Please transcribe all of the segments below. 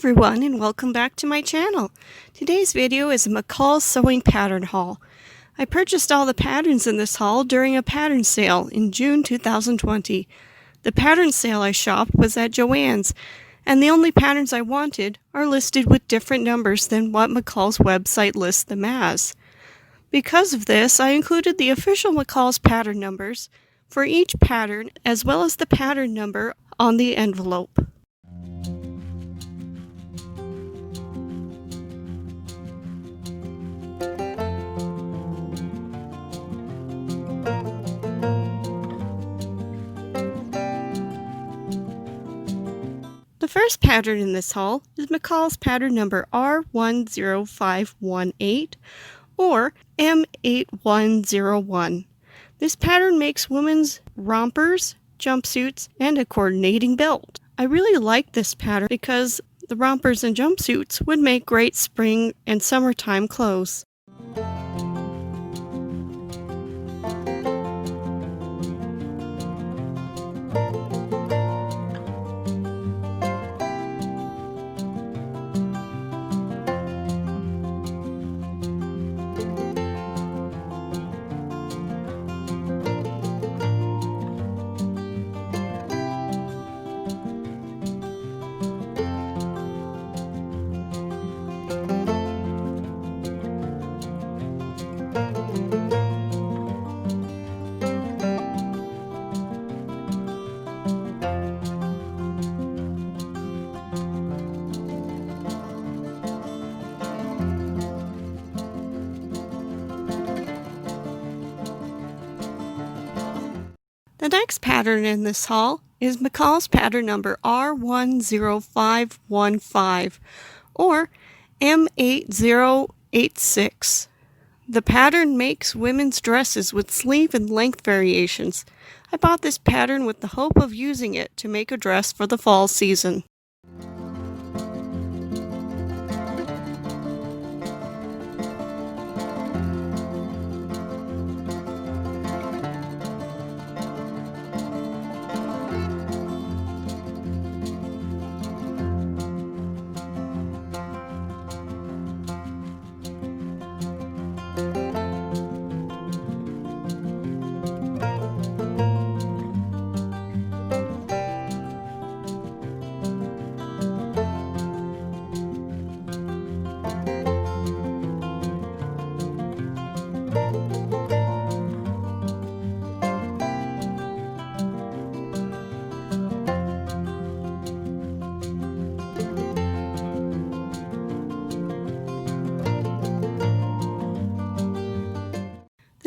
everyone, and welcome back to my channel. Today's video is a McCall's sewing pattern haul. I purchased all the patterns in this haul during a pattern sale in June 2020. The pattern sale I shopped was at Joann's, and the only patterns I wanted are listed with different numbers than what McCall's website lists them as. Because of this, I included the official McCall's pattern numbers for each pattern as well as the pattern number on the envelope. The first pattern in this haul is McCall's pattern number R10518 or M8101. This pattern makes women's rompers, jumpsuits, and a coordinating belt. I really like this pattern because the rompers and jumpsuits would make great spring and summertime clothes. The next pattern in this haul is McCall's pattern number R10515 or M8086. The pattern makes women's dresses with sleeve and length variations. I bought this pattern with the hope of using it to make a dress for the fall season.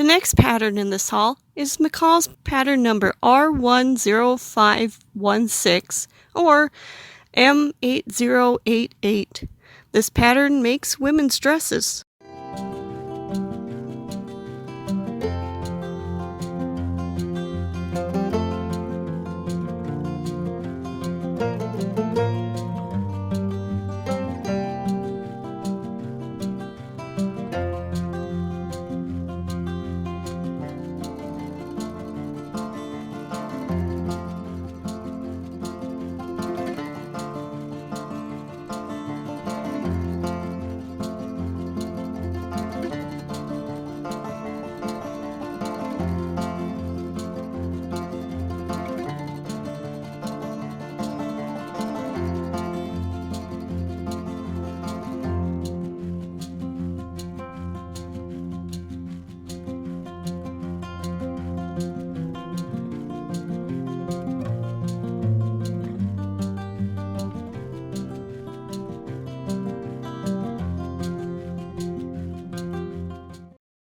The next pattern in this haul is McCall's pattern number R10516 or M8088. This pattern makes women's dresses.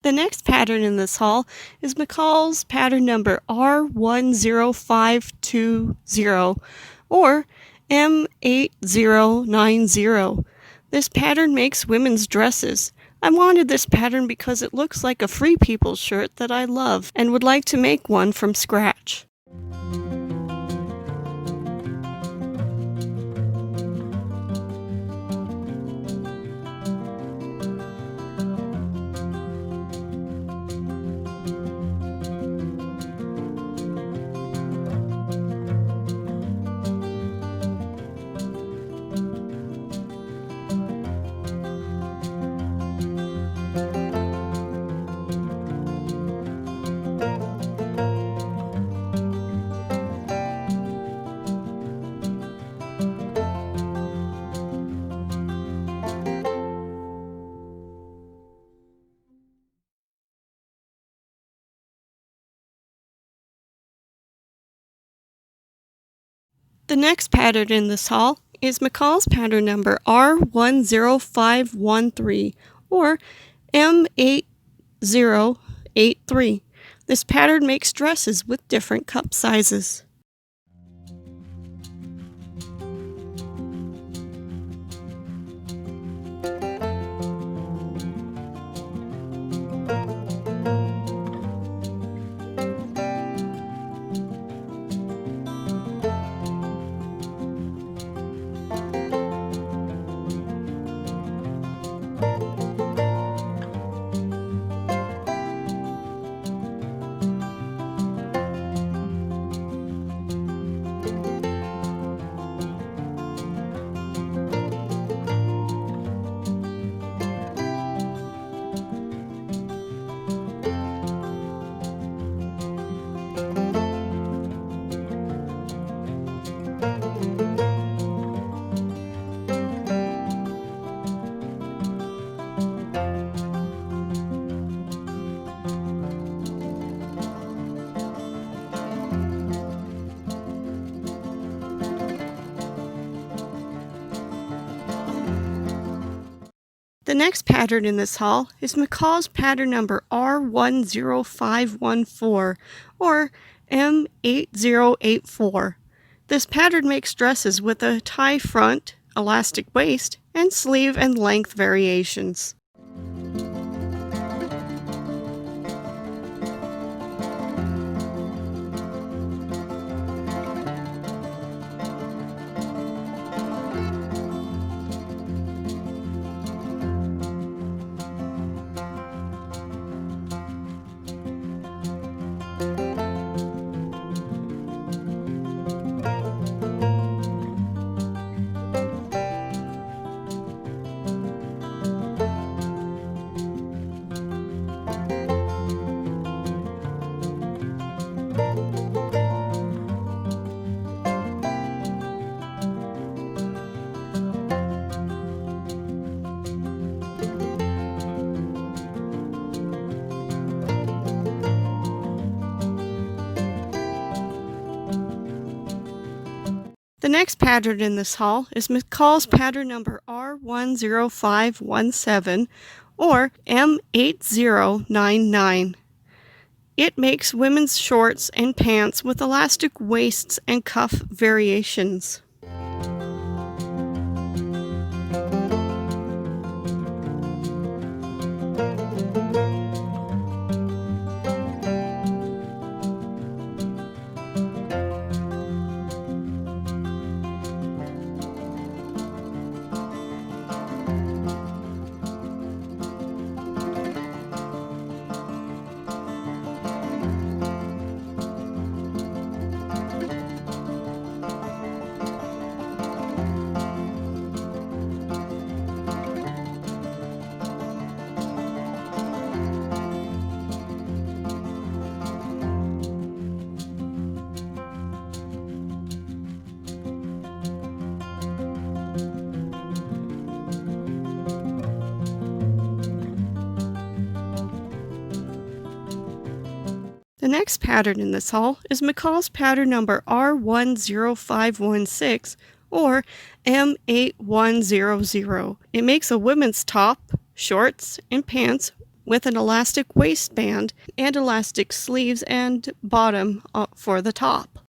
The next pattern in this haul is McCall's pattern number R10520 or M8090. This pattern makes women's dresses. I wanted this pattern because it looks like a Free People shirt that I love and would like to make one from scratch. The next pattern in this haul is McCall's pattern number R10513 or M8083. This pattern makes dresses with different cup sizes. The next pattern in this haul is McCall's pattern number R10514 or M8084. This pattern makes dresses with a tie front, elastic waist, and sleeve and length variations. The next pattern in this haul is McCall's pattern number R10517 or M8099. It makes women's shorts and pants with elastic waists and cuff variations. The next pattern in this haul is McCall's pattern number R10516 or M8100. It makes a women's top, shorts, and pants with an elastic waistband and elastic sleeves and bottom for the top.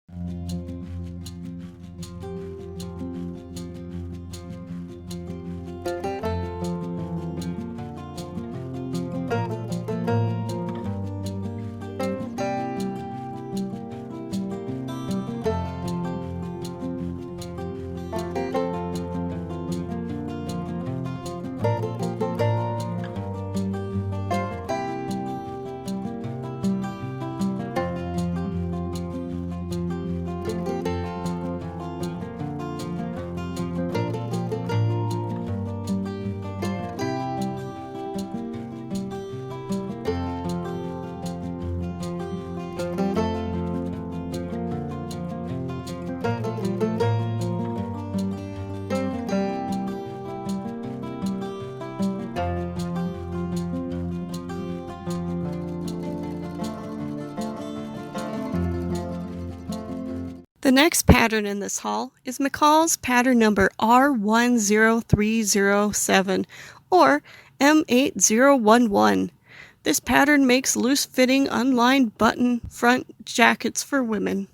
The next pattern in this haul is McCall's pattern number R10307 or M8011. This pattern makes loose-fitting unlined button front jackets for women.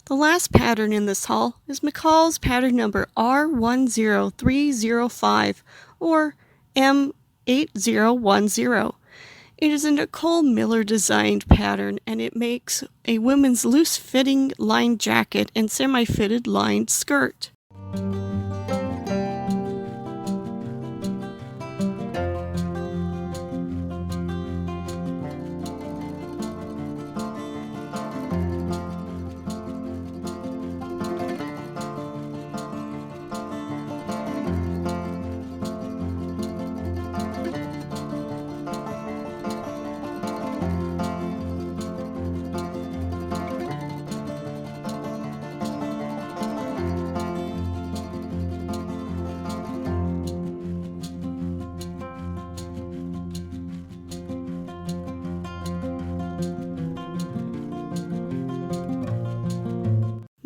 The last pattern in this haul is McCall's pattern number R10305 or M8010. It is a Nicole Miller designed pattern and it makes a women's loose-fitting lined jacket and semi-fitted lined skirt.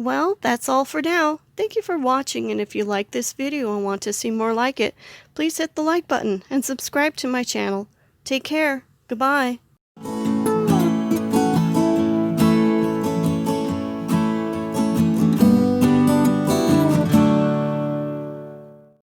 Well, that's all for now. Thank you for watching, and if you like this video and want to see more like it, please hit the like button and subscribe to my channel. Take care. Goodbye.